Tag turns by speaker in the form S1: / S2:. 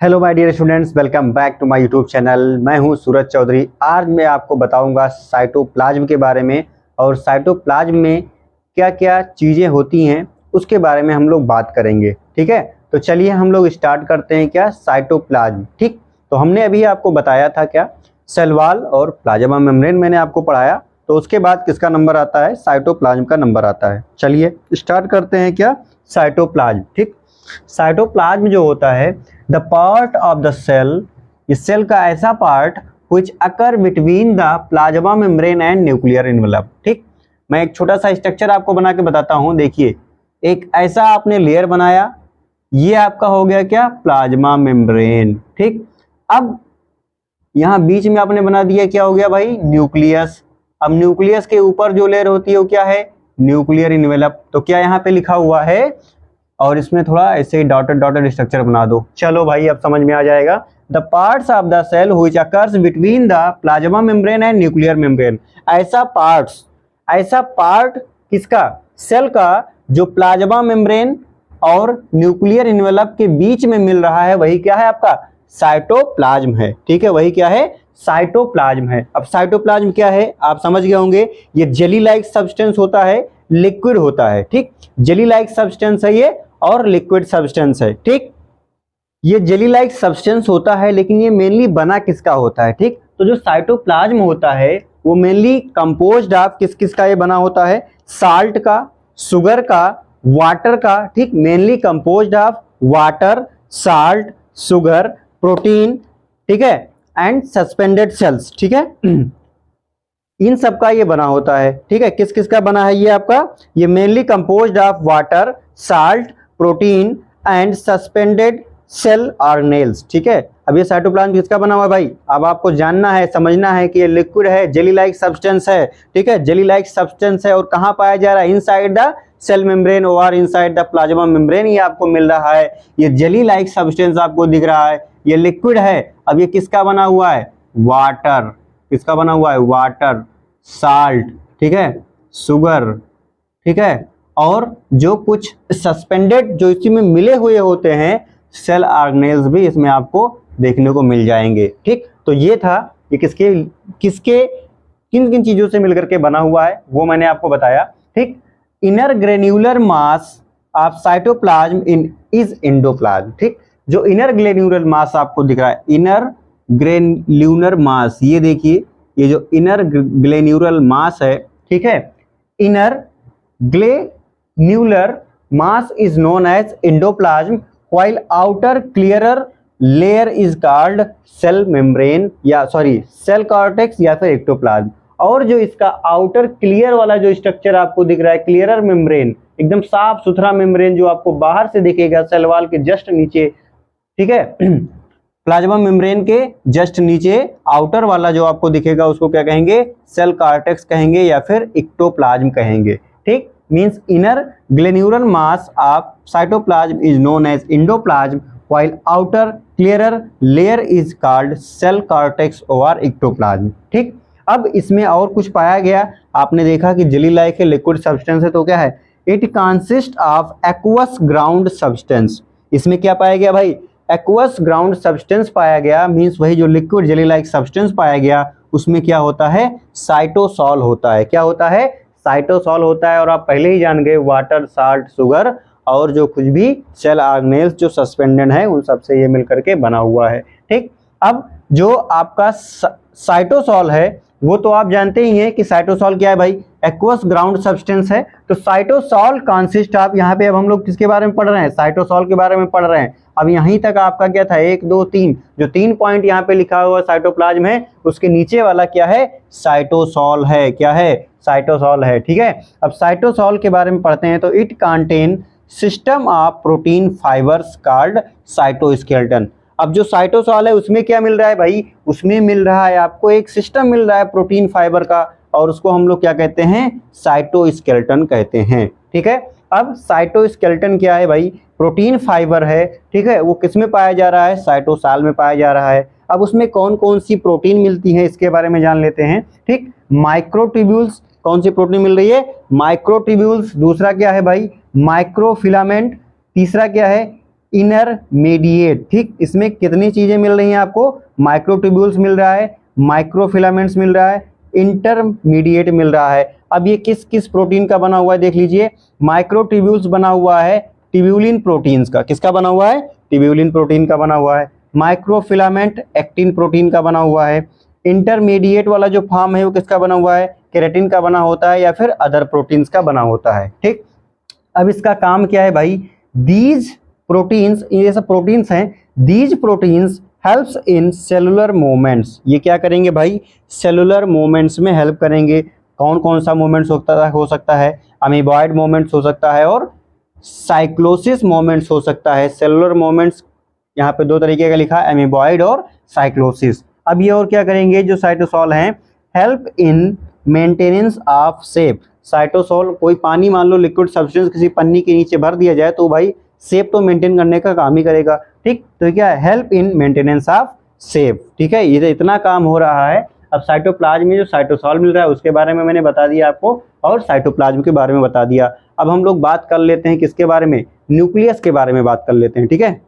S1: Hello my dear students, welcome back to my YouTube channel. मैं हूं सूरज चौधरी। आज मैं आपको बताऊंगा साइटोप्लाज्म के बारे में और साइटोप्लाज्म में क्या क्या चीज़ें होती हैं उसके बारे में हम लोग बात करेंगे। ठीक है, तो चलिए हम लोग स्टार्ट करते हैं। क्या साइटोप्लाज्म, ठीक। तो हमने अभी आपको बताया था क्या, सेल वॉल और प्लाज्मा मेम्ब्रेन मैंने आपको पढ़ाया। तो उसके बाद किसका नंबर आता है? साइटोप्लाज्म का नंबर आता है। चलिए स्टार्ट करते हैं। क्या साइटोप्लाज्म, ठीक। साइटोप्लाज्म जो होता है, the part of the cell, इस सेल का ऐसा part which occur between the plasma membrane and nuclear envelope. ठीक, मैं एक छोटा सा स्ट्रक्चर आपको बना के बताता हूं। देखिए, एक ऐसा आपने लेयर बनाया, ये आपका हो गया क्या, प्लाज्मा मेम्ब्रेन। ठीक, अब यहां बीच में आपने बना दिया, क्या हो गया भाई, न्यूक्लियस। अब न्यूक्लियस के ऊपर जो लेयर होती है वो क्या है, न्यूक्लियर एनवेलप। तो क्या यहाँ पे लिखा हुआ है, और इसमें थोड़ा ऐसे ही डॉटेड डॉटेड स्ट्रक्चर बना दो। चलो भाई, अब समझ में आ जाएगा। The parts of the cell which occurs between the plasma membrane and nuclear membrane. ऐसा पार्ट किसका, सेल का, जो प्लाज्मा मेम्ब्रेन और न्यूक्लियर एनवेलप के बीच में मिल रहा है, वही क्या है आपका, साइटोप्लाज्म है। ठीक है, वही क्या है, साइटोप्लाज्म है। अब साइटोप्लाज्म क्या है आप समझ गए होंगे। ये जेली लाइक सब्सटेंस होता है, लिक्विड होता है। ठीक, जेली लाइक सब्सटेंस है ये, और लिक्विड सब्सटेंस है। ठीक, ये जेली लाइक सब्सटेंस होता है, लेकिन ये मेनली बना किसका होता है। ठीक, तो जो साइटोप्लाज्म होता है वो मेनली कंपोज्ड ऑफ किस किस का ये बना होता है, साल्ट का, शुगर का, वाटर का। ठीक, mainly composed of water, salt, sugar, protein, ठीक है, एंड सस्पेंडेड सेल्स। ठीक है, इन सब का ये बना होता है। ठीक है, किस किस का बना है ये आपका, ये mainly composed of water, salt, protein and suspended cell organelles. ठीक है, अब ये साइटोप्लाज्म किसका बना हुआ है भाई, अब आपको जानना है, समझना है कि ये लिक्विड है, जेली लाइक सब्सटेंस है। ठीक है, जेली लाइक सब्सटेंस है, और कहाँ पाया जा रहा है, इनसाइड द सेल मेम्ब्रेन और इनसाइड द प्लाज्मा मेम्ब्रेन ये आपको मिल रहा है। ये जेली लाइक सब्सटेंस आपको दिख रहा है, ये लिक्विड है। अब ये किसका बना हुआ है, वाटर। किसका बना हुआ है, वाटर, साल्ट, ठीक है, शुगर, ठीक है, और जो कुछ सस्पेंडेड जो इसी में मिले हुए होते हैं सेल ऑर्गेनेल्स भी इसमें आपको देखने को मिल जाएंगे। ठीक, तो ये था, ये किसके किसके किन किन चीजों से मिलकर के बना हुआ है वो मैंने आपको बताया। ठीक, inner granular mass of cytoplasm is endoplasm. ठीक, जो इनर ग्रेन्युलर मास आपको दिख रहा है, इनर ग्रेन्युलर मास, ये देखिए, ये जो इनर ग्रेन्युलर मास है, ठीक है, inner granular mass is known as endoplasm, while outer clearer layer is called cell membrane, या सॉरी सेल कॉर्टेक्स, या फिर एक्टोप्लाज्म। और जो इसका आउटर क्लियर वाला जो स्ट्रक्चर आपको दिख रहा है, क्लियरर मेम्ब्रेन, एकदम साफ सुथरा मेम्ब्रेन जो आपको बाहर से दिखेगा सेल वॉल के जस्ट नीचे, ठीक है, प्लाज्मा मेम्ब्रेन के जस्ट नीचे आउटर वाला जो आपको दिखेगा उसको क्या कहेंगे, सेल कॉर्टेक्स कहेंगे, या फिर एक्टोप्लाज्म कहेंगे। ठीक, means inner granular mass of cytoplasm is known as endoplasm, while outer clearer layer is called cell cortex or ectoplasm। ठीक, अब इसमें और कुछ पाया गया, आपने देखा कि जेली लाइक है, लिक्विड सब्सटेंस है, तो क्या है, it consist of aqueous ground substance. इसमें क्या पाया गया भाई, एक्वस ग्राउंड सब्सटेंस पाया गया, मींस वही जो लिक्विड जेली लाइक सब्सटेंस पाया गया उसमें क्या होता है, साइटोसॉल होता है। क्या होता है, साइटोसॉल होता है। और आप पहले ही जान गए, वाटर, साल्ट, शुगर और जो कुछ भी सेल ऑर्गेनेल्स जो सस्पेंडेड है उन सब से ये मिलकर के बना हुआ है। ठीक, अब जो आपका साइटोसॉल है वो तो आप जानते ही हैं कि साइटोसॉल क्या है भाई, एक्वस ग्राउंड सब्सटेंस है। तो साइटोसॉल कंसिस्ट ऑफ, यहाँ पे अब हम लोग किसके बारे में पढ़ रहे हैं, साइटोसॉल के बारे में पढ़ रहे हैं। अब यहीं तक आपका क्या था, 1 2 3, जो 3 पॉइंट यहाँ पे लिखा हुआ साइटोप्लाज्म है उसके नीचे वाला क्या है, साइटोसॉल है। क्या है, साइटोसॉल है। ठीक है, अब साइटोसॉल के बारे में पढ़ते हैं। तो it contain system of protein fibres called cytoskeleton. अब जो साइटोसॉल है उसमें क्या मिल रहा है भाई, उसमें मिल रहा है आपको एक सिस्टम मिल रहा है प्रोटीन फाइबर का, और उसको हम लोग क्या कहते हैं, साइटोस्केलेटन कहते हैं। ठीक है, अब साइटोस्केलेटन क्या है भाई, प्रोटीन फाइबर है। ठीक है, वो किस में पाया जा रहा है, साइटोसॉल में पाया जा रहा है। अब उसमें कौन कौन सी प्रोटीन मिलती है इसके बारे में जान लेते हैं। ठीक, माइक्रोट्यूब्यूल्स, कौन सी प्रोटीन मिल रही है, माइक्रोट्यूब्यूल्स। दूसरा क्या है भाई, माइक्रोफिलामेंट। तीसरा क्या है, इनरमीडिएट, ठीक, इसमें कितनी चीजें मिल रही हैं आपको, माइक्रोट्यूब्यूल्स मिल रहा है, माइक्रोफिलामेंट्स मिल रहा है, इंटरमीडिएट मिल रहा है। अब ये किस किस प्रोटीन का बना हुआ है देख लीजिए, माइक्रोट्यूब्यूल्स बना हुआ है ट्यूब्यूलिन प्रोटीन्स का, किसका बना हुआ है, ट्यूब्यूलिन प्रोटीन का बना हुआ है। माइक्रोफिलामेंट एक्टिन प्रोटीन का बना हुआ है। इंटरमीडिएट वाला जो फॉर्म है वो किसका बना हुआ है, केराटिन का बना होता है या फिर अदर प्रोटीन्स का बना होता है, ठीक। अब इसका काम क्या है भाई, दीज प्रोटीन्स, ये सब प्रोटीन्स हैं, these proteins helps in cellular movements, ये क्या करेंगे भाई, सेलुलर मूवमेंट्स में हेल्प करेंगे। कौन कौन सा मूवमेंट्स हो सकता है, अमीबॉइड मूवमेंट्स हो सकता है और साइक्लोसिस मूवमेंट्स हो सकता है। सेलुलर मूवमेंट्स यहाँ पे दो तरीके का लिखा है, अमीबॉइड और साइक्लोसिस। अब ये और क्या करेंगे, जो साइटोसॉल हैं, help in maintenance of shape. Cytosol, कोई पानी मान लो लिक्विड सब्सटेंस किसी पन्नी के नीचे भर दिया जाए तो भाई शेप तो मेंटेन करने का काम ही करेगा, ठीक। तो क्या है, help in maintenance of shape, ठीक है। ये इतना काम हो रहा है। अब साइटोप्लाज्म में जो साइटोसॉल मिल रहा है उसके बारे में मैंने बता दिया आपको, और साइटोप्लाज्म के बारे में बता दिया। अब हम लोग बात कर लेते हैं किसके बारे में, न्यूक्लियस के बारे में बात कर लेते हैं, ठीक है।